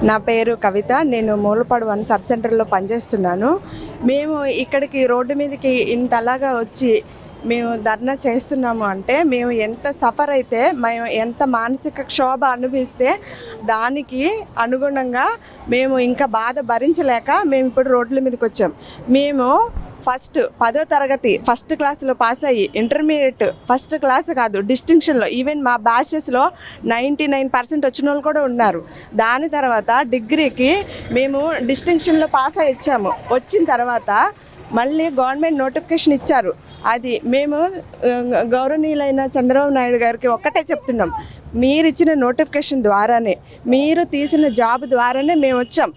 నా పేరు కవిత. నేను మూలపాడు 1 సబ్ సెంటర్లో పనిచేస్తున్నాను. మేము ఇక్కడికి రోడ్డు మీదకి ఇంతలాగా వచ్చి మేము ధర్నా చేస్తున్నాము అంటే మేము ఎంత సఫర్ అయితే, మేము ఎంత మానసిక క్షోభ అనుభవిస్తే దానికి అనుగుణంగా మేము ఇంకా బాధ భరించలేక మేము ఇప్పుడు రోడ్ల మీదకి వచ్చాం. మేము ఫస్ట్ 10వ తరగతి ఫస్ట్ క్లాస్లో పాస్ అయ్యి ఇంటర్మీడియట్ ఫస్ట్ క్లాస్ కాదు డిస్టింక్షన్లో, ఈవెన్ మా బ్యాచెస్లో 99% వచ్చిన వాళ్ళు కూడా ఉన్నారు. దాని తర్వాత డిగ్రీకి మేము డిస్టింక్షన్లో పాస్ అయ్యి వచ్చాము. వచ్చిన తర్వాత మళ్ళీ గవర్నమెంట్ నోటిఫికేషన్ ఇచ్చారు. అది మేము గౌరవనీయులైన చంద్రబాబు నాయుడు గారికి ఒక్కటే చెప్తున్నాం, మీరు ఇచ్చిన నోటిఫికేషన్ ద్వారానే, మీరు తీసిన జాబ్ ద్వారానే మేము వచ్చాం.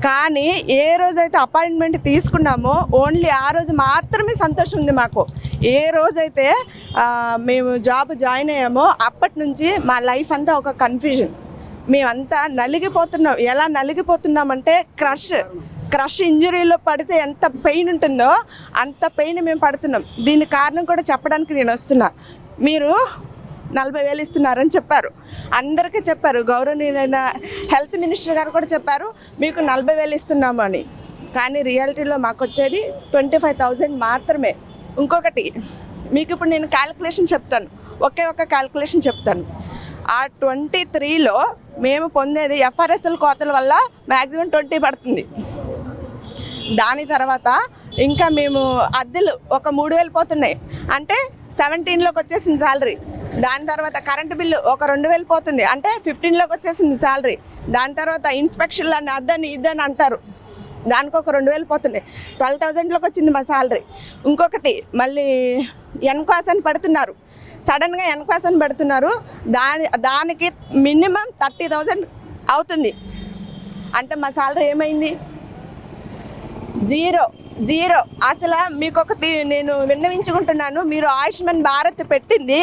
కానీ ఏ రోజైతే అపాయింట్మెంట్ తీసుకున్నామో ఓన్లీ ఆ రోజు మాత్రమే సంతోషం ఉంది మాకు. ఏ రోజైతే మేము జాబ్ జాయిన్ అయ్యామో అప్పటి నుంచి మా లైఫ్ అంతా ఒక కన్ఫ్యూజన్. మేమంతా నలిగిపోతున్నాం. ఎలా నలిగిపోతున్నామంటే క్రష్ ఇంజరీలో పడితే ఎంత పెయిన్ ఉంటుందో అంత పెయిన్ మేము పడుతున్నాం. దీనికి కారణం కూడా చెప్పడానికి నేను వస్తున్నా. మీరు 40,000 ఇస్తున్నారని చెప్పారు, అందరికీ చెప్పారు. గౌరవనీయులైన హెల్త్ మినిస్టర్ గారు కూడా చెప్పారు మీకు 40,000 ఇస్తున్నాము అని. కానీ రియాలిటీలో మాకు వచ్చేది 25,000 మాత్రమే. ఇంకొకటి మీకు ఇప్పుడు నేను క్యాలిక్యులేషన్ చెప్తాను, ఒకే ఒక క్యాలిక్యులేషన్ చెప్తాను. ఆ 23లో మేము పొందేది ఎఫ్ఆర్ఎస్ఎల్ కోతల వల్ల మ్యాక్సిమం 20 పడుతుంది. దాని తర్వాత ఇంకా మేము అద్దెలు ఒక 3,000 పోతున్నాయి, అంటే 17లోకి వచ్చేసింది శాలరీ. దాని తర్వాత కరెంటు బిల్లు ఒక 2,000 పోతుంది, అంటే 15లోకి వచ్చేసింది శాలరీ. దాని తర్వాత ఇన్స్పెక్షన్లు అని అద్దని ఇద్దని అంటారు, దానికి ఒక 2,000 పోతున్నాయి. 12,000లోకి వచ్చింది మా శాలరీ. ఇంకొకటి మళ్ళీ ఎన్క్వాస్ అని పడుతున్నారు, సడన్గా ఎన్క్వాస్ అని పడుతున్నారు. దానికి మినిమం 30,000 అవుతుంది. అంటే మా శాలరీ ఏమైంది? జీరో. అసలు మీకు ఒకటి నేను విన్నవించుకుంటున్నాను, మీరు ఆయుష్మాన్ భారత్ పెట్టింది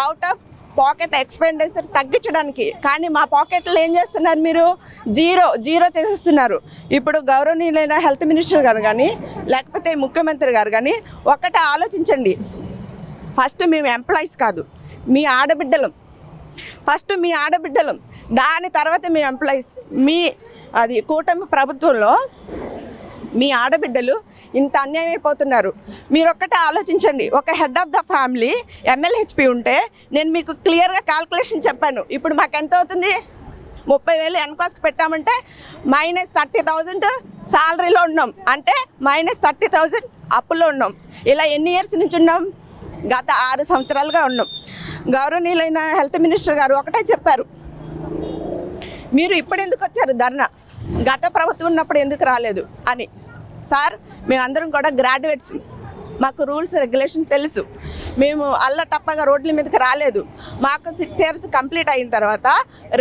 అవుట్ ఆఫ్ పాకెట్ ఎక్స్పెండిచర్ తగ్గించడానికి, కానీ మా పాకెట్లో ఏం చేస్తున్నారు మీరు? జీరో చేసేస్తున్నారు. ఇప్పుడు గౌరవనీయులైన హెల్త్ మినిస్టర్ గారు కానీ లేకపోతే ముఖ్యమంత్రి గారు కానీ ఒకటే ఆలోచించండి. ఫస్ట్ మేము ఎంప్లాయీస్ కాదు, మీ ఆడబిడ్డలం. ఫస్ట్ మీ ఆడబిడ్డలం, దాని తర్వాత మీ ఎంప్లాయీస్. అది కూటమి ప్రభుత్వంలో మీ ఆడబిడ్డలు ఇంత అన్యాయం అయిపోతున్నారు. మీరు ఒక్కటే ఆలోచించండి. ఒక head of the family MLHP ఉంటే నేను మీకు క్లియర్గా క్యాల్కులేషన్ చెప్పాను. ఇప్పుడు మాకు ఎంత అవుతుంది? 30,000 ఎన్కాస్కి పెట్టామంటే -30,000 శాలరీలో ఉన్నాం, అంటే -30,000 అప్పులో ఉన్నాం. ఇలా ఎన్ని ఇయర్స్ నుంచి ఉన్నాం? గత 6 సంవత్సరాలుగా ఉన్నాం. గౌరవనీయులైన హెల్త్ మినిస్టర్ గారు ఒకటే చెప్పారు, మీరు ఇప్పుడు ఎందుకు వచ్చారు ధర్నా, గత ప్రభుత్వం ఉన్నప్పుడు ఎందుకు రాలేదు అని. సార్, మేమందరం కూడా గ్రాడ్యుయేట్స్, మాకు రూల్స్ రెగ్యులేషన్ తెలుసు. మేము అల్లటప్పగా రోడ్ల మీదకి రాలేదు. మాకు 6 ఇయర్స్ కంప్లీట్ అయిన తర్వాత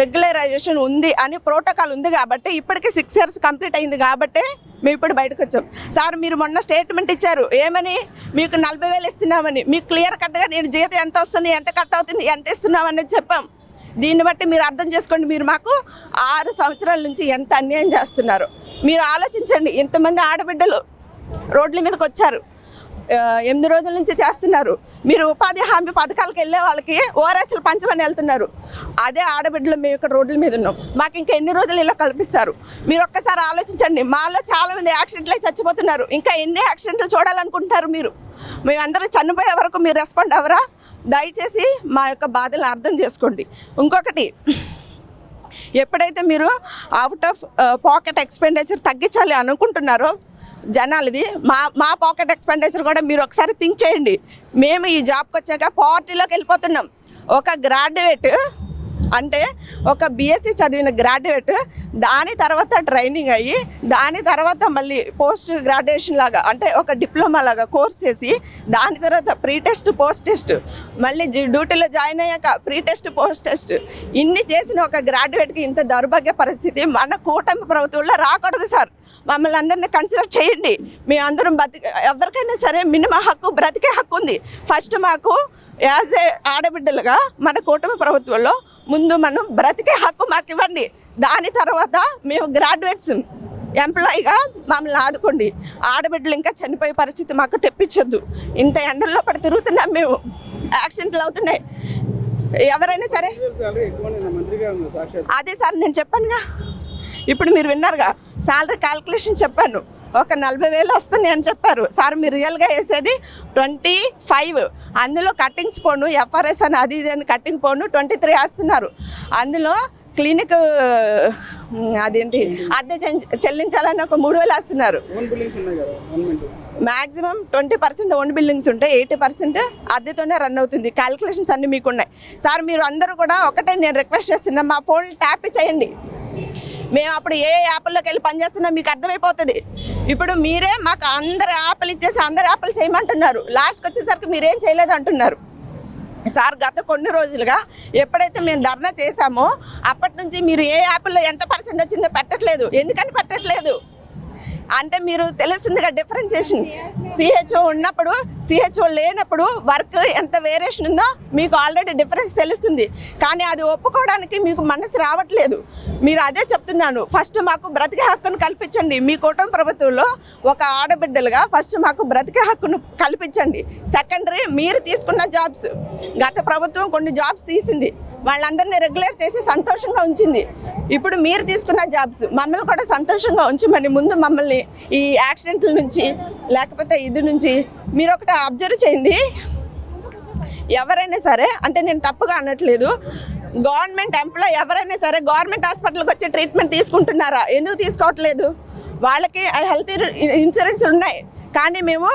రెగ్యులరైజేషన్ ఉంది అని ప్రోటోకాల్ ఉంది కాబట్టి, ఇప్పటికీ 6 ఇయర్స్ కంప్లీట్ అయింది కాబట్టి మేము ఇప్పుడు బయటకు వచ్చాం. సార్, మీరు మొన్న స్టేట్మెంట్ ఇచ్చారు, ఏమని? మీకు 40,000 ఇస్తున్నామని. మీకు క్లియర్ కట్గా నేను జీతం ఎంత వస్తుంది, ఎంత కట్ అవుతుంది, ఎంత ఇస్తున్నామనేది చెప్పాం. దీన్ని బట్టి మీరు అర్థం చేసుకోండి, మీరు మాకు 6 సంవత్సరాల నుంచి ఎంత అన్యాయం చేస్తున్నారు. మీరు ఆలోచించండి. ఇంతమంది ఆడబిడ్డలు రోడ్ల మీదకి వచ్చారు, 8 రోజుల నుంచి చేస్తున్నారు. మీరు ఉపాధి హామీ పథకాలకు వెళ్ళే వాళ్ళకి ఓఆర్ఎస్లు పంచమని వెళ్తున్నారు. అదే ఆడబిడ్డలు మేము ఇక్కడ రోడ్ల మీద ఉన్నాం. మాకు ఇంకా ఎన్ని రోజులు ఇలా కల్పిస్తారు? మీరు ఒక్కసారి ఆలోచించండి. మాలో చాలామంది యాక్సిడెంట్లు అయి చచ్చిపోతున్నారు. ఇంకా ఎన్ని యాక్సిడెంట్లు చూడాలనుకుంటున్నారు మీరు? మేమందరూ చనిపోయే వరకు మీరు రెస్పాండ్ అవ్వరా? దయచేసి మా యొక్క బాధలు అర్థం చేసుకోండి. ఇంకొకటి, ఎప్పుడైతే మీరు అవుట్ ఆఫ్ పాకెట్ ఎక్స్పెండిచర్ తగ్గించాలి అనుకుంటున్నారో జనాలది, మా పాకెట్ ఎక్స్పెండిచర్ కూడా మీరు ఒకసారి థింక్ చేయండి. మేము ఈ జాబ్కి వచ్చాక పావర్టీలోకి వెళ్ళిపోతున్నాం. ఒక గ్రాడ్యుయేట్ అంటే ఒక BSc చదివిన గ్రాడ్యుయేట్, దాని తర్వాత ట్రైనింగ్ అయ్యి దాని తర్వాత మళ్ళీ పోస్ట్ గ్రాడ్యుయేషన్ లాగా, అంటే ఒక డిప్లొమా లాగా కోర్స్ చేసి దాని తర్వాత ప్రీ టెస్ట్ పోస్ట్ టెస్ట్, మళ్ళీ డ్యూటీలో జాయిన్ అయ్యాక ప్రీ టెస్ట్ పోస్ట్ టెస్ట్, ఇన్ని చేసిన ఒక గ్రాడ్యుయేట్కి ఇంత దౌర్భాగ్య పరిస్థితి మన కూటమి ప్రభుత్వంలో రాకూడదు సార్. మమ్మల్ని అందరినీ కన్సిడర్ చేయండి. మీ అందరం ఎవరికైనా సరే మినిమం హక్కు, బ్రతికే హక్కు ఉంది. ఫస్ట్ మాకు యాజ్ ఏ ఆడబిడ్డలుగా మన కూటమి ప్రభుత్వంలో ముందు మనం బ్రతికే హక్కు మాకు ఇవ్వండి. దాని తర్వాత మేము గ్రాడ్యుయేట్స్ ఎంప్లాయీగా మమ్మల్ని ఆదుకోండి. ఆడబిడ్డలు ఇంకా చనిపోయే పరిస్థితి మాకు తెప్పించొద్దు. ఇంత ఎండల్లో పడి తిరుగుతున్నాం, మేము యాక్సిడెంట్లు అవుతున్నాయి. ఎవరైనా సరే అదే సార్ నేను చెప్పానుగా, ఇప్పుడు మీరు విన్నారుగా శాలరీ క్యాల్కులేషన్ చెప్పాను, ఒక 40,000 వస్తుంది అని చెప్పారు సార్. మీరు రియల్గా వేసేది 25, అందులో కట్టింగ్స్ పోను, ఎఫ్ఆర్ఎస్ అని అది ఇది అని కట్టింగ్ పోను 23 వేస్తున్నారు. అందులో క్లినిక్ అదేంటి అద్దె చెల్లించాలని ఒక 3,000 వేస్తున్నారు. మ్యాక్సిమం 20% ఓన్ బిల్డింగ్స్ ఉంటాయి, 80% అద్దెతోనే రన్ అవుతుంది. క్యాలిక్యులేషన్స్ అన్నీ మీకు ఉన్నాయి సార్. మీరు అందరూ కూడా ఒకటే నేను రిక్వెస్ట్ చేస్తున్నా, మా ఫోన్ ట్యాప్ చేయండి. మేము అప్పుడు ఏ యాప్ల్లోకి వెళ్ళి పనిచేస్తున్నా మీకు అర్థమైపోతుంది. ఇప్పుడు మీరే మాకు అందరు యాప్లు ఇచ్చేసి అందరు యాప్లు చేయమంటున్నారు, లాస్ట్కి వచ్చేసరికి మీరేం చేయలేదు అంటున్నారు సార్. గత కొన్ని రోజులుగా ఎప్పుడైతే మేము ధర్నా చేశామో అప్పటి నుంచి మీరు ఏ యాప్లో ఎంత % వచ్చిందో పెట్టట్లేదు. ఎందుకని పెట్టట్లేదు అంటే మీరు తెలుస్తుందిగా డిఫరెన్షియేషన్. సిహెచ్ఓ ఉన్నప్పుడు సిహెచ్ఓ లేనప్పుడు వర్క్ ఎంత వేరియేషన్ ఉందో మీకు ఆల్రెడీ డిఫరెన్స్ తెలుస్తుంది. కానీ అది ఒప్పుకోవడానికి మీకు మనసు రావట్లేదు. మీరు అదే చెప్తున్నాను, ఫస్ట్ మాకు బ్రతికే హక్కును కల్పించండి. మీ కుటుంబ ప్రభుత్వంలో ఒక ఆడబిడ్డలుగా ఫస్ట్ మాకు బ్రతికే హక్కును కల్పించండి. సెకండరీ మీరు తీసుకున్న జాబ్స్, గత ప్రభుత్వం కొన్ని జాబ్స్ తీసింది, వాళ్ళందరినీ రెగ్యులర్ చేసి సంతోషంగా ఉంచింది. ఇప్పుడు మీరు తీసుకున్న జాబ్స్ మమ్మల్ని కూడా సంతోషంగా ఉంచమని ముందు మమ్మల్ని ఈ యాక్సిడెంట్ల నుంచి లేకపోతే ఇది నుంచి మీరు ఒకటి అబ్జర్వ్ చేయండి. ఎవరైనా సరే, అంటే నేను తప్పుగా అనట్లేదు, గవర్నమెంట్ ఎంప్లాయ్ ఎవరైనా సరే గవర్నమెంట్ హాస్పిటల్కి వచ్చి ట్రీట్మెంట్ తీసుకుంటున్నారా? ఎందుకు తీసుకోవట్లేదు? వాళ్ళకి హెల్త్ ఇన్సూరెన్స్ ఉన్నాయి. కానీ మేము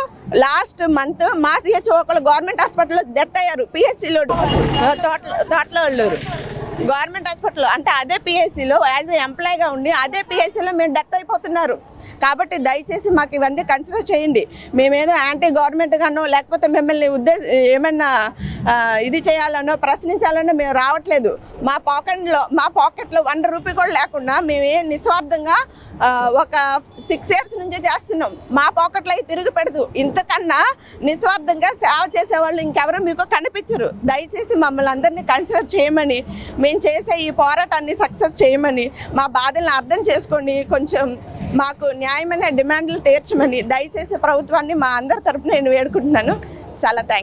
లాస్ట్ మంత్ మా సిహెచ్ఓ ఒకళ్ళు గవర్నమెంట్ హాస్పిటల్లో డెత్ అయ్యారు. పిహెచ్సిలో తోటలూరు గవర్నమెంట్ హాస్పిటల్, అంటే అదే పిహెచ్సిలో యాజ్ ఏ ఎంప్లాయ్గా ఉండి అదే పిహెచ్సిలో మేము డెత్ అయిపోతున్నారు. కాబట్టి దయచేసి మాకు ఇవన్నీ కన్సిడర్ చేయండి. మేమేదో యాంటీ గవర్నమెంట్గానో లేకపోతే మిమ్మల్ని ఏమన్నా ఇది చేయాలనో ప్రశ్నించాలనో మేము రావట్లేదు. మా పాకెట్లో 1 రూపీ కూడా లేకుండా మేమే నిస్వార్థంగా ఒక 6 years నుంచే చేస్తున్నాం. మా పాకెట్లో అవి తిరిగి పెడదు. ఇంతకన్నా నిస్వార్థంగా సేవ చేసేవాళ్ళు ఇంకెవరూ మీకు కనిపించరు. దయచేసి మమ్మల్ని అందరినీ కన్సిడర్ చేయమని, మేము చేసే ఈ పోరాటాన్ని సక్సెస్ చేయమని, మా బాధలను అర్థం చేసుకొని కొంచెం మాకు న్యాయమైన డిమాండ్లు తీర్చమని దయచేసి ప్రభుత్వాన్ని మా అందరి తరపున నేను వేడుకుంటున్నాను. చాలా థ్యాంక్స్.